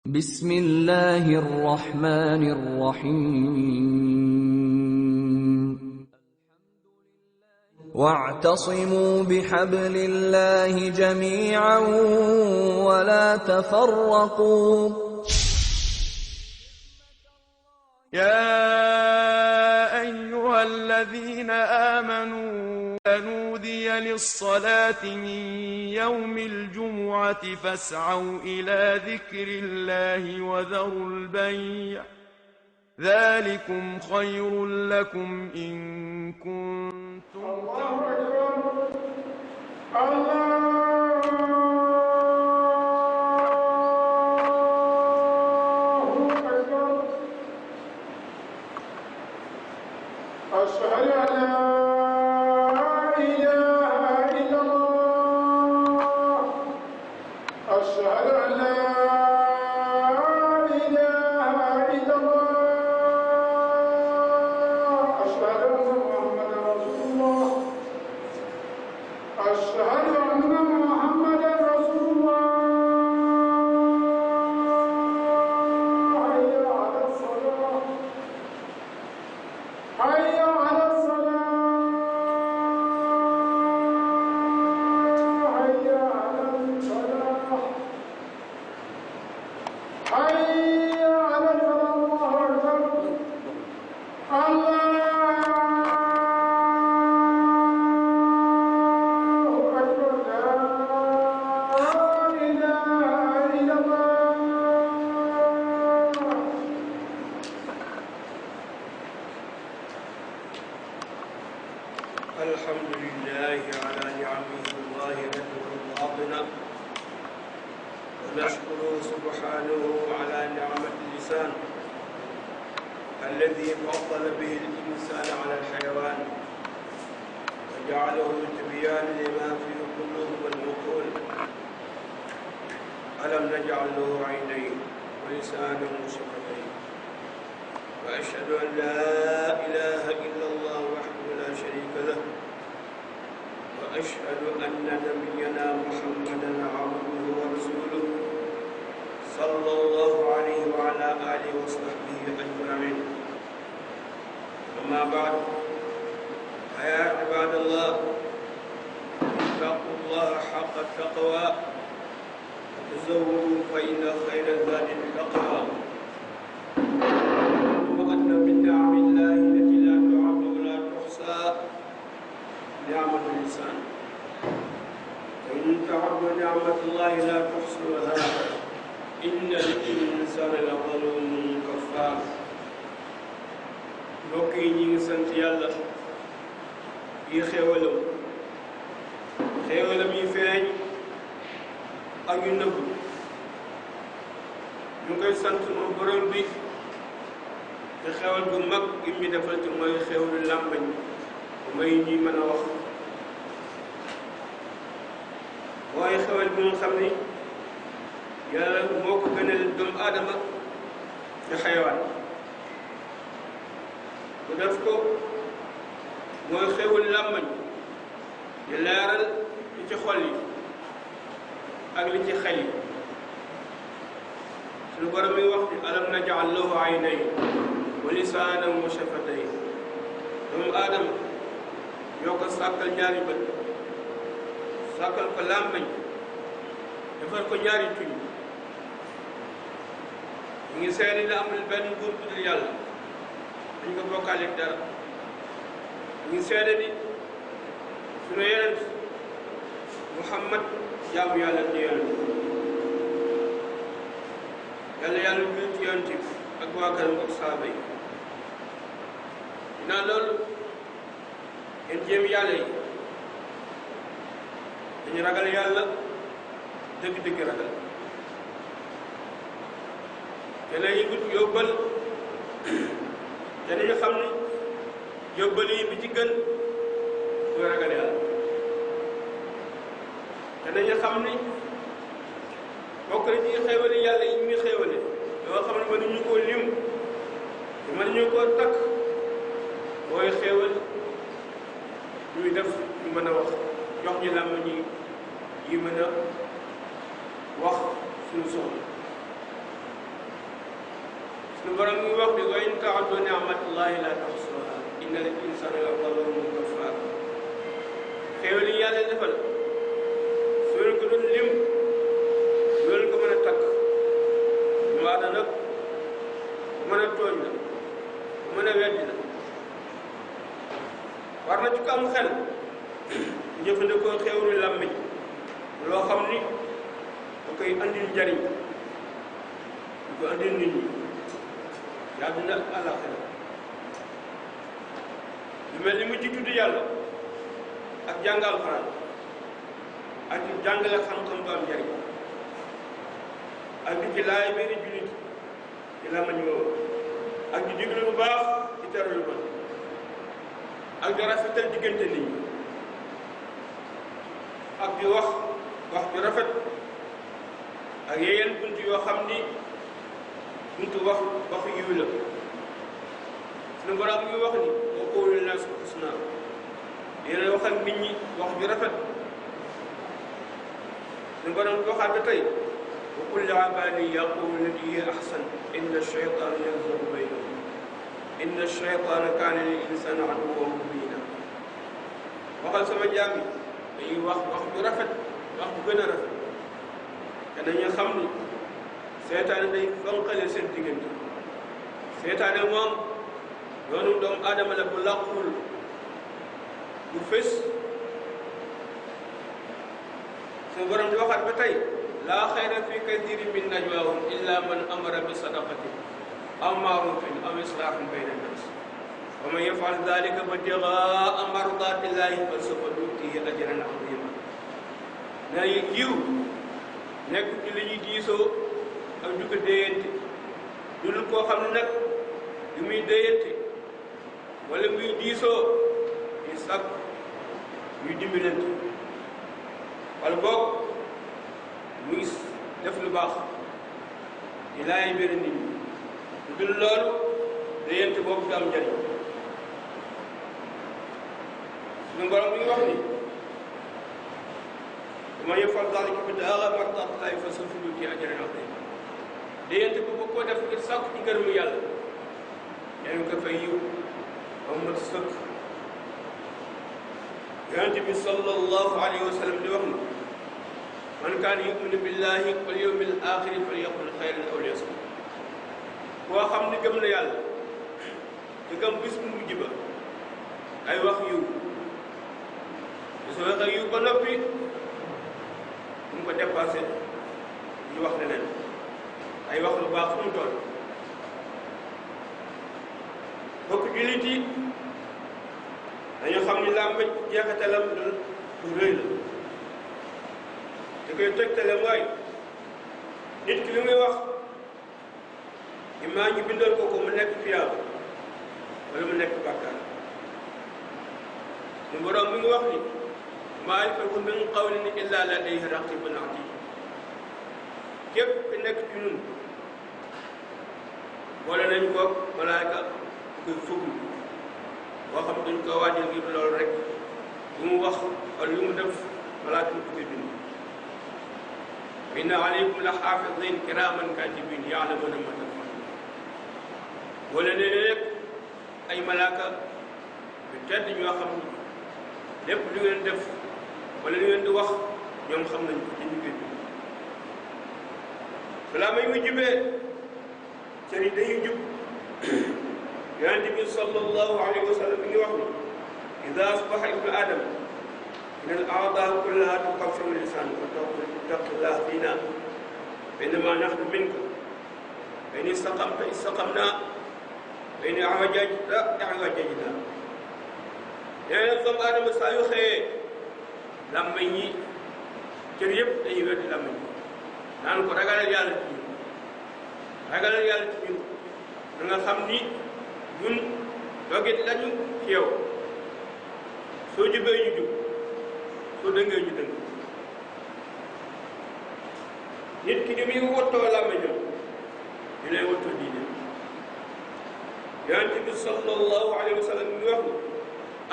بسم الله الرحمن الرحيم واعتصموا بحبل الله جميعا ولا تفرقوا يا أيها الذين آمنوا نودي للصلاة من يوم الجمعة فاسعوا إلى ذكر الله وذروا البيع ذلكم خير لكم إن كنتم تعلمون. أشهد أن لا إله إلا الله. أشهد أن لا إله إلا الله. أشهد أن محمدا رسول الله. أشهد أن محمدا رسول الله. حي على الصلاة. حي على الصلاة. حي على الفلاح. حي على الفلاح. الله أكبر. الله أكبر. لا إله إلا الله. الحمد لله على نعمه الظاهرة والباطنة ونشكره سبحانه على نعمة اللسان الذي فضل به الإنسان على الحيوان وجعله تبيانا لما في القلوب والعقول. ألم نجعل له عينين ولسانا وشفتين وأشهد أن لا إله إلا الله وحده لا شريك له وأشهد أن نبينا محمدا عبده ورسوله صلى الله عليه وعلى آله وصحبه أجمعين. أما بعد فيا عباد الله اتقوا الله حق التقوى وتزودوا فإن خير الزاد التقوى وأن من نعم الله التي لا تعد ولا تحصى نعمة اللسان وإن تعد نعمة الله لا تحصوها إن الإنسان لظلوم كفار. mbokk yi ñi ngi sant yàlla yi xéewalam yi feeñ ak yu nëbb ñu koy sant moom borom bi te xéewal gu mag gi mi defal te mooy xéewalu làmbañ may ñuy mën a wax mooy xéewal bi nga xam ni yàlla moo ko gënal doomu aadama te xayawaan bu def ko mooy xéewal làmbañ di leeral li ci xol yi ak li ci xel yi. suñu borom mi wax ni alam naj'al lahu aynayn wa lisaanan wa shafatayn. doomu aadama ñoo ko sàkkal ñaari bët sàkkal ko làmbañ defar ko ñaari tuñ. ñu ngi seeni la amul benn buur bu dul yàlla dañ ko bokkaale dara. ñu ngi seede ni sunu yonent Muhammad jaamu yàlla ci yonent yàlla biir ci yonent bi ak waa këram ak saaba yi. dinaa loolu yéen jéem yàlla yi dañu ragal yàlla dëgg-dëgg ragal te la yëgut yóbbal te nañu xam ni yóbbal yi bi ci gën mooy ragal yàlla. te nañu xam ni bokk na ci xéewali yàlla yi muy xéewale yoo xam ne mënuñu koo lim mënuñu koo takk mooy xéewal ñuy def ñu mën a wax jox ñu làmm yi mën a wax suñu soxla suñu borom mi ngi wax ni wa in ta'uddu ni'matallahi la tuhsuha innal insana la zalumun kafar xéewal yi yàlla defal su leen ko doon lim loolu ko mën a takk mu waada nag mën a tooñ la mën a weddi la war na ci ko am xel jëfandikoo xéewalu làmmiñ loo xam ni da koy andil njariñ di ko andil nit ñi yaa dina àllaaxira lu mel ni mu ci tudd yàlla ak jàngal Alxuraan ak di jàngale xam-xam bu am njariñ ak di ci laay benn jullit ci làmmiñ woowu ak di diglu bu baax ci tere lu bon ak di rafetal diggante nit ñi ak di wax ju rafet ak yeneen bunt yoo xam ni buntu waxu yiw la suñu borom ngi wax ni wa qawlu linnaasi husnaa yéen wax ak nit ñi wax ju rafet suñu borom di waxaat ba tey wa qul li ibaadi yaqulu llatii hiya ahsan inna ash-shaytaana yanzagu baynahum inna ash-shaytaana kaana lil insaani aduwwan mubiina waxal sama jaam yi dañuy wax ju rafet wax bu gën a rafet te dañuy xam ni seetaane day fanqale seen diggante seetaane moom yoonu doomu aadama la bu làqul bu fés suñu borom di waxaat ba tey laa xayra fi kathirin min najwaahum illa man amara bi sadaqatin aw maarufin aw islaahin bayna nnaas wa man yafal dalika ibtigaa mardatillahi fa sawfa nu'tihi ajran azima na yiw nekk ci li ñuy diisoo ak du ko déyante dul koo xam ne nag li muy déyante wala muy diisoo ñu sàkk ñuy dimbalante wala boog muy def lu baax di laay biir nit ñi dul loolu déyante boobu du am njariñ suñu borom mi ngi wax ni man yaf'al zaalika ibtigaa'a mardatillahi fa sawfa nu'tiihi ajran aziima déyante bu bëgg koo def ngir sàkku ci ngërëmu yàlla yaa ngi ko fay yiw ba mu mat sëkk yonent bi sallallahu alayhi wa sallam di wax ni man kaana yu'minu billahi wal yawmil aaxiri falyaqul xayran aw liyasmut koo xam ni gëm na yàlla te gëm bis bu mujj ba ay wax yiw su waxee yiw ba noppi mu ko dépassé ñu wax leneen ay wax lu baax fu mu toll bokk jullit yi dañu xam ni làmb jeexitalam lu rëy la te koy tegtale mooy nit ki li muy wax imaa ñu bindal ko mu nekk fiyaaba wala mu nekk bàkkaar mu borom mi ngi wax ni maa yalfizu min qawlin illaa ladayhi raqiibun atiid képp ku nekk ci ñun boole nañ ko malaaka bu koy fuglu boo xam dañ ko waajal ngir loolu rek lu mu wax wala lu mu def malaaka mu koy bind wa inna alaykum la xaafiziin kiraaman kaatibiin ya'lamuuna maa taf'aluun boole ne rek ay malaaka yu tedd ñoo xam ni lépp lu ngeen def wala lu ngeen di wax ñoom xam nañ ko ci ñu koy bind balaa may mu jubee cër yi dañuy jub yonent bi sallallahu alayhi wa sallam mi ngi wax ni ida asbaha ibnu adam min al a'daa kullaha tukaffiru lisaan fa taqul ittaqillah fiina fa innama nahnu minka fa in istaqamta istaqamna fa in i'wajajta i'wajajna nee na doomu aadama saa yu xëyee làmmiñ yi cër yëpp dañuy weddi làmmiñ naan ko ragalal yàlla ci ñun ragalal yàlla ci ñun da nga xam ni ñun dogit lañu ci yow soo jubee ñu jub soo dëngee ñu dëng nit ki ni muy wottoo làmmiñam ñu lay wottoo diine yonent bi sallallahu alayhi wa sallam mi wax ni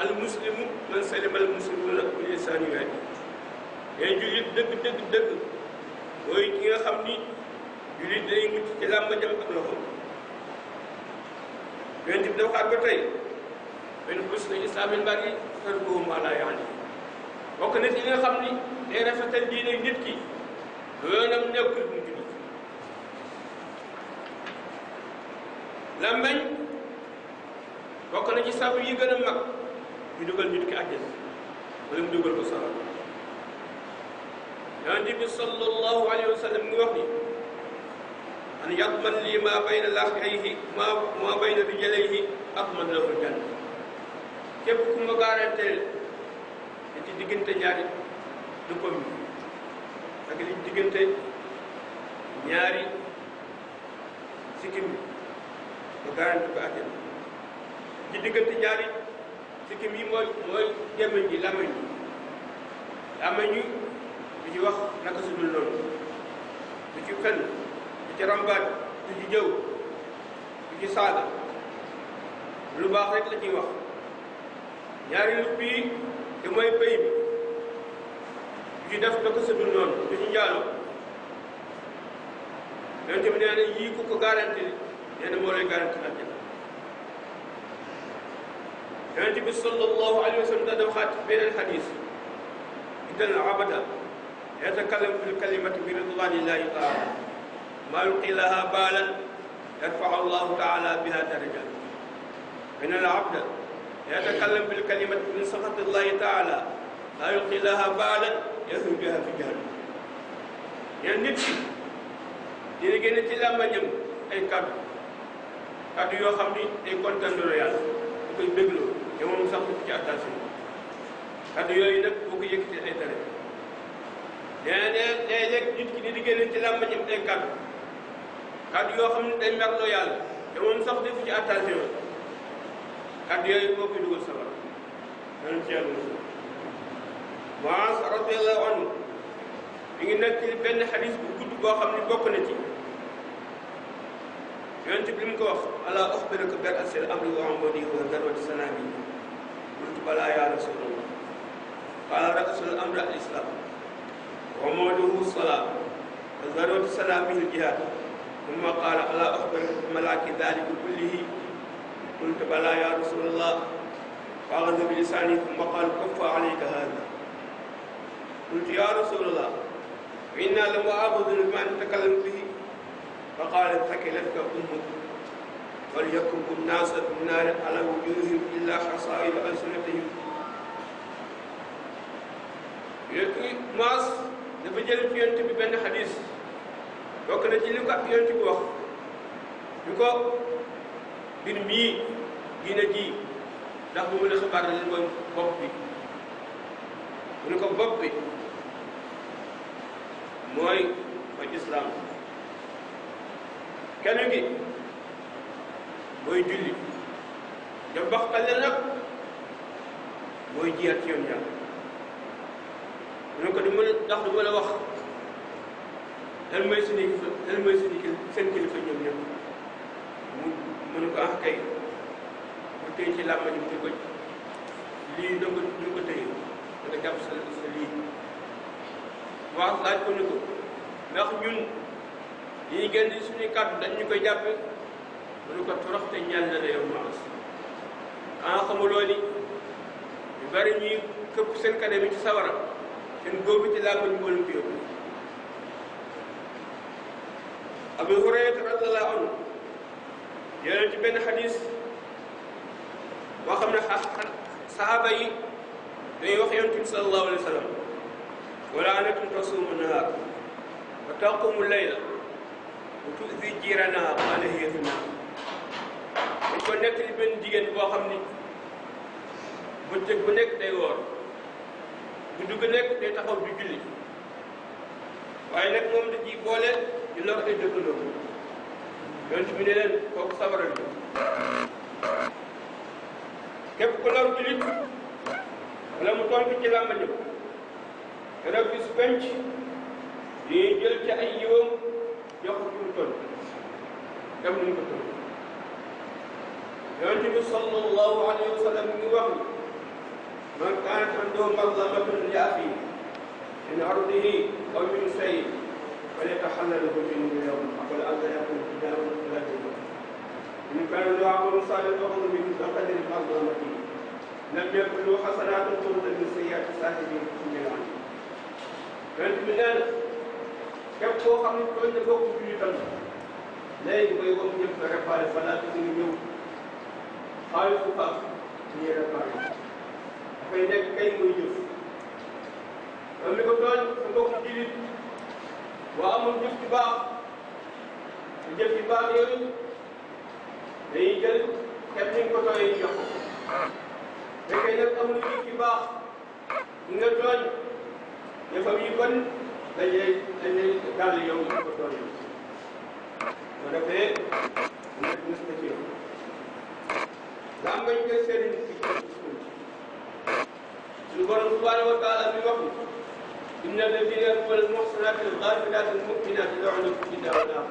al muslimu man salima al muslimuna min lisaanihi wa yadihi jullit dëgg mooy ki nga xam ni jullit day mucc ci làmmiñam ak loxoom yonent bi dafa xaat ba tey benn husnu islaamil mar'i tarkuhu maa laa ya'nihi bokk na ci li nga xam ni day rafetal diine nit ki yoonam nekkul mu julli làmmeñ bokk na ci sabu yi gën a mag ñu dugal nit ki àjjana wala mu dugal ko sawar yonent bi sallallahu alayhi wa sallam ngi wax ni an yadman lii maa bayna lahyayhi maa bayna rijlayhi adman lahu janna képp ku ma garanteel li ci diggante ñaari duppam yi ak li ci diggante ñaari sikkim bi ma garanti ko àjjana ci diggante ñaari sikkim yi mooy gémmiñ gi làmmiñ yi du ci wax naka su dul noonu du ci fen du ci rambaaj du ci jëw du ci saaga lu baax rek la ciy wax ñaari lupp yi te mooy pëy bi du ci def naka su dul noonu du ci njaaloo yonent bi nee na yii ku ko garanti nee na moo lay garanti àjjana yonent bi sallallahu alayhi wa sallam da dem xaat beneen xadis idan abada yatakallamu bil kalimati bi ridwanillahi taala ma yulqi laha balan yarfa'u allahu taala biha darajat inna al abda yatakallamu bil kalimati min sakhatillahi taala la yulqi laha balan yahwi biha fi jahannam ñen nit ki dina génne ci làmmañam ay kaddu yoo xam ni day kontaan loo yàlla da koy bégloo te moom sax ci attention kaddu yooyu nag boo ko yëkkatee ay tere léeg-léeg nit ki di génne ci làmmañam ay kaddu yoo xam ne day merloo yàlla te moom sax def ci attention kaddu yooyu moo koy dugal safara danañ ci yàlla mosul Muaz radiyallahu anhu mi ngi nekk ci benn xadis bu gudd boo xam ne bokk na ci yonent bi li mu ko wax ala uxbiruka bi ra'sil amri wa amudi wa darwati sanami qultu bala ya rasulallah qala ra'sul amri al islam wa amuduhu salat wa darwati sanami al jihad thumma qala ala uxbiruka bi malaki dhalika kullihi qultu bala ya rasulallah fa akhadha bi lisani thumma qala kaffa alayka hadha qultu ya rasulallah inna lamu'akhadhun bima natakallamu bihi فقالت ثكلتك أمك وليكب الناس بالنار على وجوههم إلا حصائد ألسنتهم Muaz dafa jël ci yonent bi benn xadis bokk na ci li ko yonent bi wax ñu ko mbir mii diina ji ndax bu mën a xabaar leen mooy bopp bi mu ne ko bopp bi mooy islam kenn gi mooy julli da baxtale nag mooy jiyaat ci yoon yàlla mu ne ko du ma la wax lan mooy seen kilifa ñoom ñëpp mu ne ko ah kay mu téye ci làmmañ mu ko lii da nga téye da nga jàpp sa lii wax laaj ko ne ko ndax ñun yi génn suñuy kàddu dañ ñu koy jàppe mu ne ko torox te ñaan na la yow Muaz xamuloo ni ñu bari ñuy këpp seen kanam yi ci sawara seen góob bi ci làmmañ moo leen ko yóbbu Abu Hurayra radiyallahu anhu yéen ci benn xadis boo xam ne sahaaba yi dañuy wax yonent bi sallallahu alayhi wa sallam wala anatun tasuumu nahaar wa taqumu layla wa tu'zi jiiranaha qaala hiya fi naar dañ ko nekk li benn jigéen boo xam ni bëccëg bu nekk day woor guddi gu nekk day taxaw di julli waaye nag moom da ciy boole di lor ay dëkkandoo yonent bi ne leen kooku sawara bi képp ku lor jullit wala mu tooñ ko ci làmbañam keroog bis penc dañuy jël ci ay yiwam jox ko ci mu tooñ def nañ ko tooñ yonent bi sallallahu alayhi wa sallam mi ngi wax ni man kaanat indahu mazlamatun li axiihi min ardihi aw min shay'in falyatahallalhu minhu al-yawma qabla an yakuna qiyaamah إن كانوا يعملون صالحا فخذوا منه بقدر معلومته لم يكن له حسنات ترد من سيئات صاحبه من العالم. yonent bi nee na képp koo xam ne tooñ na bokk jullitam léegi koy wax jëf nga réparé falaata si nga ñëw xaalis bu baax ñuy réparé dafay nekk kay muy jëf loolu li ko tooñ sa bokk jullit boo amul jëf ci baax te jëf ci baax yooyu dañuy jël xet ni nga ko tooyee jox ko fekkee nag amul jëf ci baax ñi nga tooñ jëfam yi bon dañuy gàll yow ñu ko tooñ soo defee nekk nis na ci yow daa am nga ñu koy seeni si suñu borom subhanahu wa taala mi wax ni inna alladina yarmuna almuhsanati alghafilat almuminati yu'aduna fi dunya wal akhirah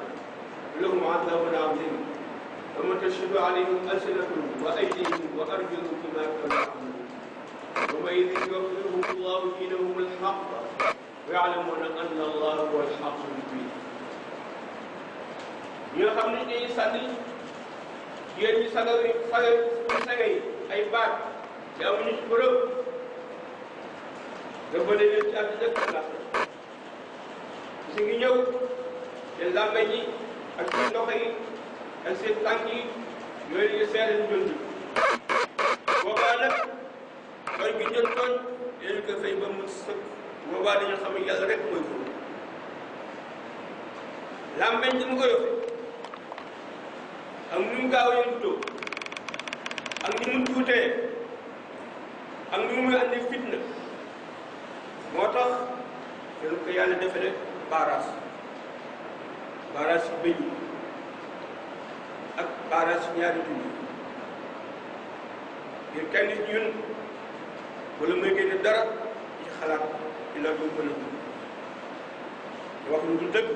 lahum adhabun adhim wa ma tashhadu alayhim alsinatuhum wa aydihim wa arjuluhum bima kanu ya'malun يومئذ يوفيهم الله دينهم الحق ويعلمون أن الله هو الحق المبين. ñi nga xam ne dañuy sànni yéen ñi saga yi ay baat te amuñu ci bërëb nga bële leen ci àddina ak àllaaxira si ngi ñëw te làmmeñ yi ak seen loxo yi ak seen tànk yi yooyu ñu seere ñu jënd boobaa nag tooñ gi jël tooñ dañu ko fay ba mu sëkk boobaa dañu xam ne yàlla rek mooy foofu làmmeñ di mu ko yofe ak ni mu gaaw a yëngutoo ak ni mu tuutee ak ni muy andi fitna moo tax dañu ko yàlla defale baaraas yi bëñ ak baaraas yi ñaari tuñ ngir kenn ci ñun wala muy génne dara ci xalaat dina du mën a wax lu dul dëgg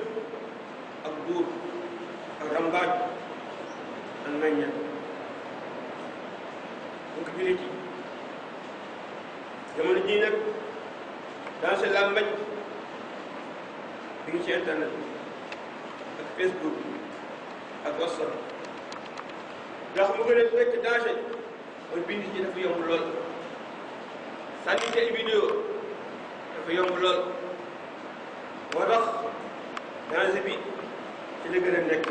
ak buur ak rambaaj ak nañña bu ko jëlee ci jamono jii nag dans ce làmbañ bi ngi ci internet ak Facebook ak WhatsApp ndax mu gën a nekk danger mooy bind ci dafa yomb lool sànni ci ay vidéo dafa yomb lool moo tax danger bi ci la gën a nekk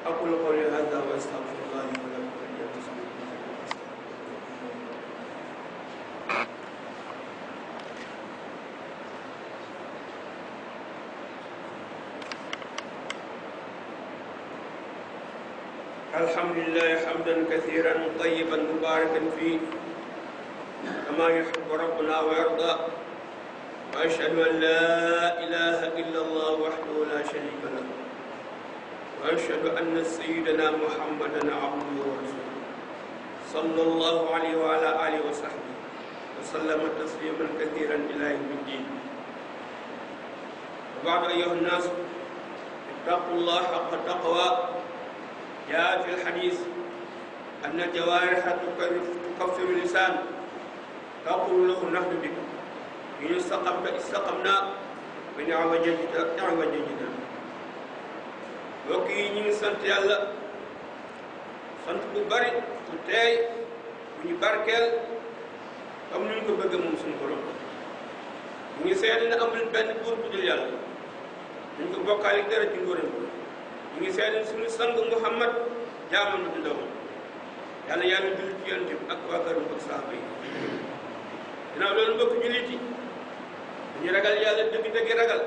aqulu qawli hadha wa astaghfirullah li wa lakum wa lillahi الحمد لله حمدا كثيرا طيبا مباركا فيه كما يحب ربنا ويرضى واشهد ان لا اله الا الله وحده لا شريك له واشهد ان سيدنا محمدا عبده ورسوله صلى الله عليه وعلى اله وصحبه وسلم تسليما كثيرا الى يوم الدين. وبعد ايها الناس اتقوا الله حق التقوى. جاء في الحديث أن الجوارح تكفر اللسان تقول له نحن بك إن استقمت استقمنا وإن اعوججت اعوججنا. mbokk yi ñu ngi sant yàlla sant bu bari bu teey bu ñu barkeel comme ni ñu ko bëgg moom suñu borom. ñu ngi seede ne amul benn buur bu dul yàlla ñu ko bokkaale dara ci ngóoram. ñu ngi seede suñu sang Muhammad jaamam du ndaw yàlla yàlla julli ci yonent bi ak waa këram ak saaba yi. ginnaaw loolu mbokk jullit yi ñu ragal yàlla dëgg-dëgg ragal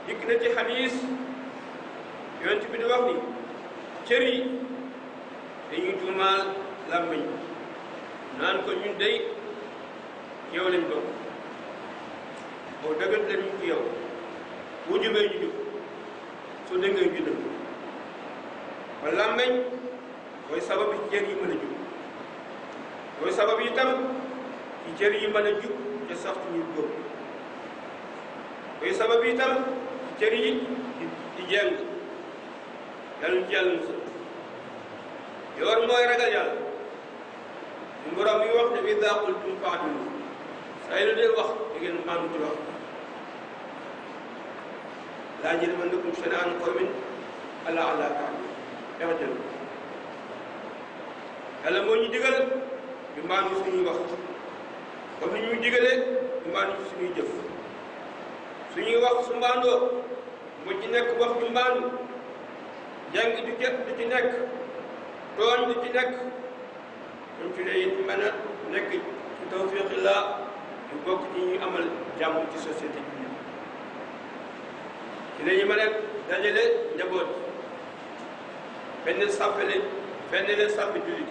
dikk na ci xadiis yonent bi di wax ni cër yi dañuy tuumaal làmmiñ naan ko ñun day yow lañ bokk boo dëggat lañu ko yow boo jubee ñu jub soo dëngee ñu dëng ba làmmiñ mooy sabab ci cër yi mën a jub mooy sabab yi tam ci cër yi mën a jub te sax ñu góob mooy sabab yi tam ci cër yi di jeng yàlla ci yàlla musal yoor mooy ragal yàlla ñu borom yi wax ne bi daa qultum fa'dilu saa lu dee wax di ngeen maandu ci wax laa yajrimannakum shana'aanu qawmin alaa allaa ta'dilu i'dilu yàlla moo ñu digal ñu maandu suñuy wax comme ni ñuy digalee ñu maandu suñuy jëf suñuy wax su mbaandoo mu ci nekk wax ju mbaandu jàng du ci nekk tooñ du ci nekk ñun ci lay mën a nekk ci tawfiqillah ñu bokk ci ñuy amal jàmm ci société bi ci la ñu mën a dajale njaboot benn sàppale benn leen sàpp jullit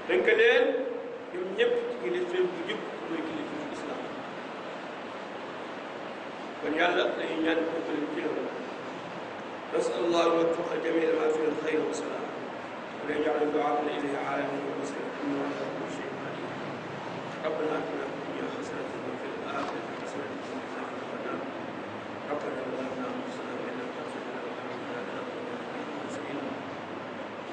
dënk leen ñoom ñëpp ci kilifteef bu jub mooy kilifteef islam kon yàlla dañuy ñaan ëppale ci loolu nasalullah an yuwaffiqa jamia ma fi alxayr wa salaam wa la yaj'al du'aana ilayhi aalaman wa wasiilatan innahu ala kulli shay'in qadir rabbana atina fi dunya hasanatan wa fil aaxirati hasanatan wa qina adhaban naar rabbana zalamna anfusana wa in lam taghfir lana wa tarhamna lanakunanna minal khasirin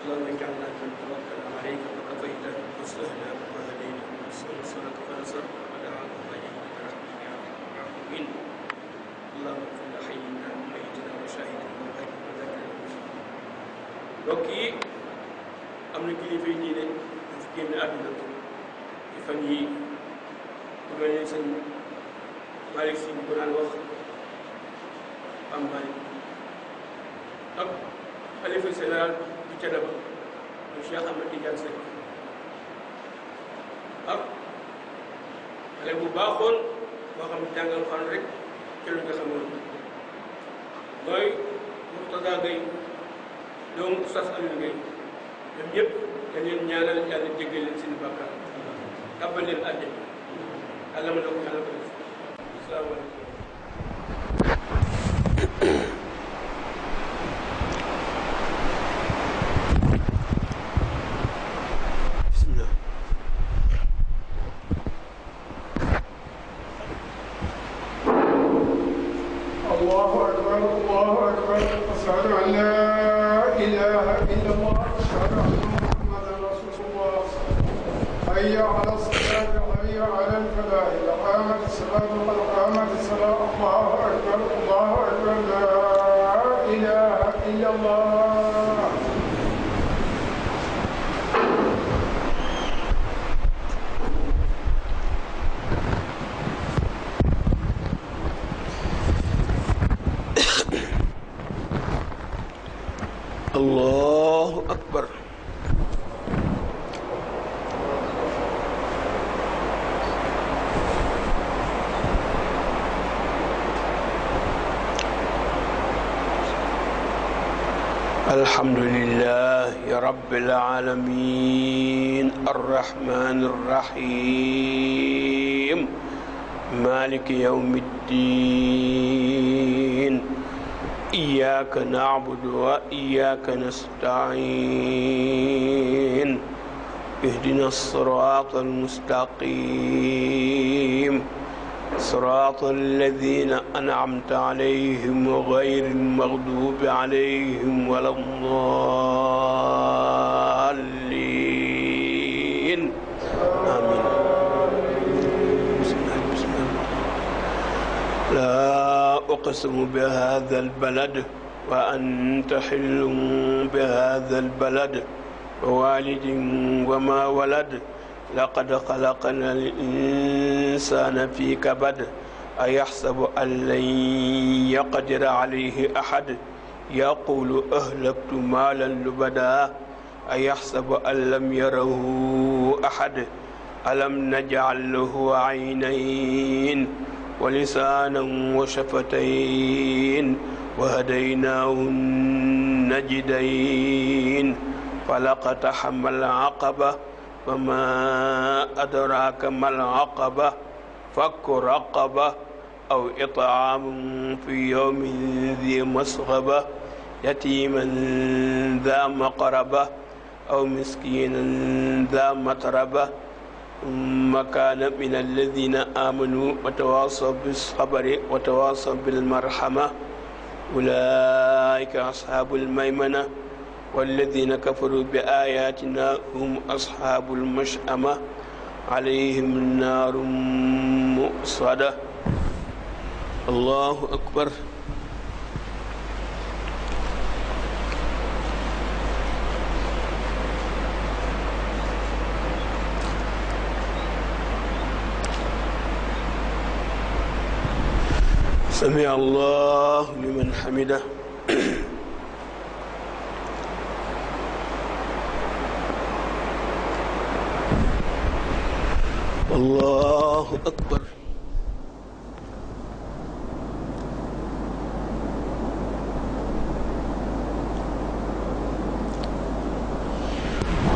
اللهم اجعلنا من توكل عليك وكفيت واصلحنا وهدينا ونصرك فنصرك ودعاك فاجبنا برحمتك يا ارحم الراحمين اللهم اغفر لحينا وميتنا وشاهدنا وغائبنا وذاكرنا mbokk yi am na kilifa yi diine ñu fi génn àdduna ci fan yi ku mel ni sëñ Malick Sy ko daan wax am Malick ak xalifa général bu Thiénaba mu Cheikh Ahmed Tidiane Seck ak xale bu baaxoon boo xam ne jàngal xan rek ci lu nga xamoon mooy Mourtada Gueye doomu Oustaz Aliou Gueye ñoom ñëpp dañ leen ñaanal yàlla jéggal leen seen bàkkaar tàbbal leen àjjana yàlla mën na ko yàlla ko def asalaamaaleykum الله أكبر الله أكبر أشهد أن لا إله إلا الله أشهد أن محمدا رسول الله حي على الصلاة حي على الفلاح قامت الصلاة قد قامت الصلاة الله أكبر الله أكبر لا إله إلا الله الله أكبر الحمد لله رب العالمين الرحمن الرحيم مالك يوم الدين إياك نعبد وإياك نستعين اهدنا الصراط المستقيم صراط الذين أنعمت عليهم غير المغضوب عليهم ولا الضالين آمين بسم الله لا أقسم بهذا البلد وأنت حل بهذا البلد ووالد وما ولد لقد خلقنا الإنسان في كبد أيحسب أن لن يقدر عليه أحد يقول أهلكت مالا لبدا أيحسب أن لم يره أحد ألم نجعل له عينين ولسانا وشفتين وهديناه النجدين فلاقتحم العقبة وما أدراك ما العقبة فك رقبة أو إطعام في يوم ذي مسغبة يتيما ذا مقربة أو مسكينا ذا متربة ثم كان من الذين آمنوا وتواصوا بالصبر وتواصوا بالمرحمة أولئك أصحاب الميمنة والذين كفروا بآياتنا هم أصحاب المشأمة عليهم نار مؤصدة الله أكبر سمع الله لمن حمده. الله أكبر.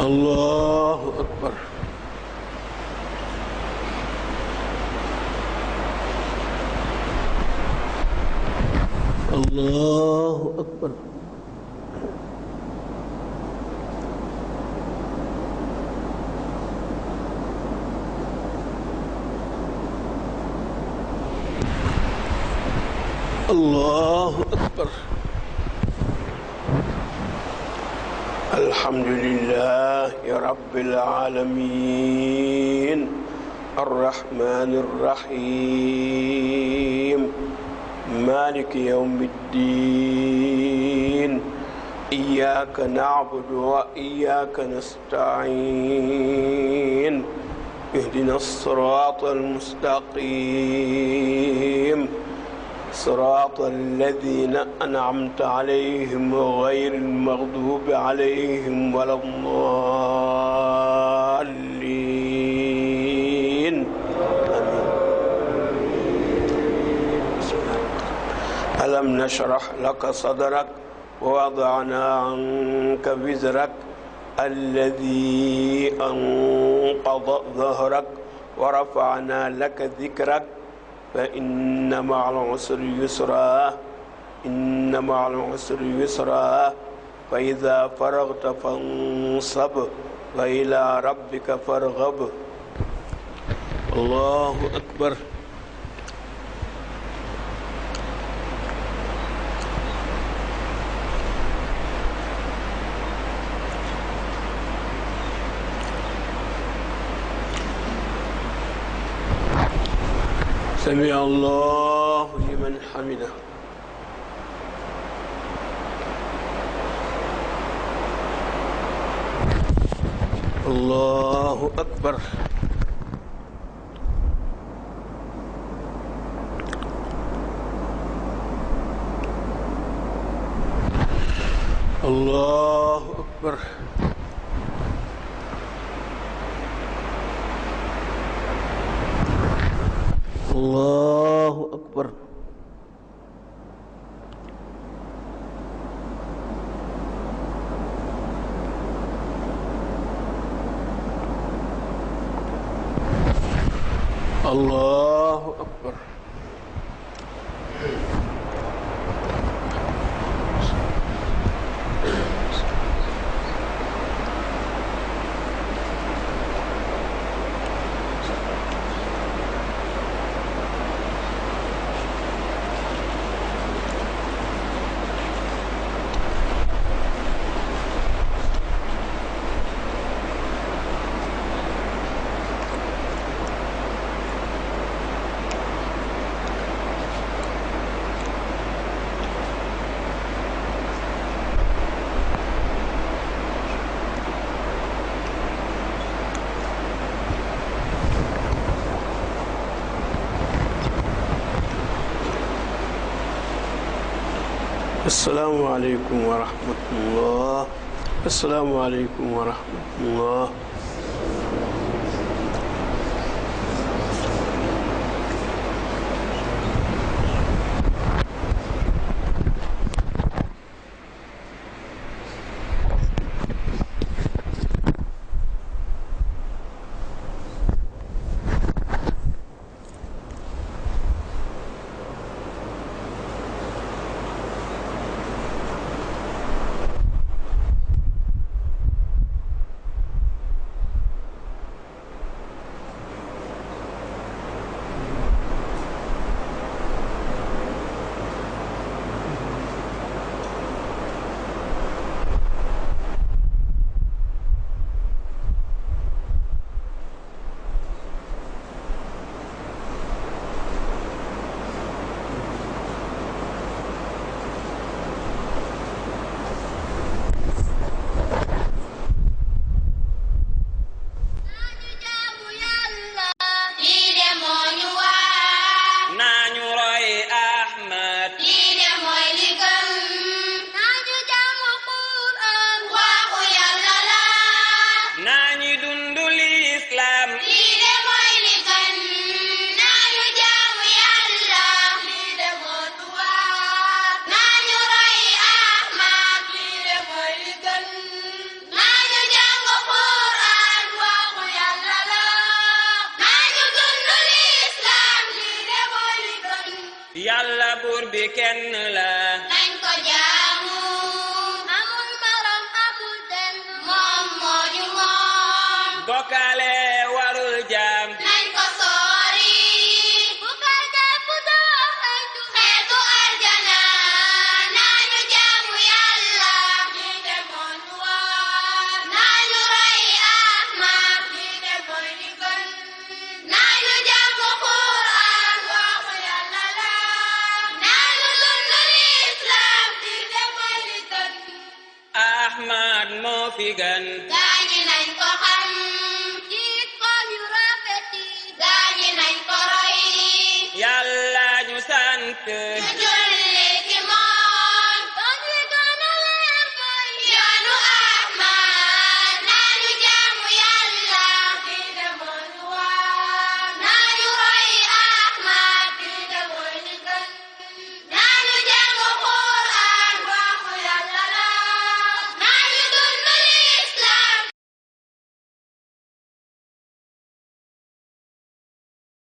الله أكبر. الله أكبر. الله أكبر. الحمد لله رب العالمين الرحمن الرحيم مالك يوم الدين إياك نعبد وإياك نستعين اهدنا الصراط المستقيم صراط الذين أنعمت عليهم غير المغضوب عليهم ولا الضالين. ألم نشرح لك صدرك ووضعنا عنك وزرك الذي أنقض ظهرك ورفعنا لك ذكرك فإن مع العسر يسرا إن مع العسر يسرا فإذا فرغت فانصب وإلى ربك فارغب. الله أكبر. سمع الله لمن حمده. الله أكبر. الله أكبر. الله أكبر. الله أكبر. السلام عليكم ورحمة الله. السلام عليكم ورحمة الله. yàlla buur bi kenn la nañ ko jaamu amul morom amul dem moom moo ñu moom bokkaale warul jaam nañ ko soori bu ko jàpp doo xeetu aljana nañu jaamu yàlla lii de moo ñu war nañu roy Ahmad lii de mooy li gën nañu jàng Qur'an waxu yàlla la nañu dund l'islam lii de mooy li gën Ahmad moo fi gën gaañi nañ ko xam jikkoom yu rafet yi gaañi nañ ko roy yàlla ñu sant ñu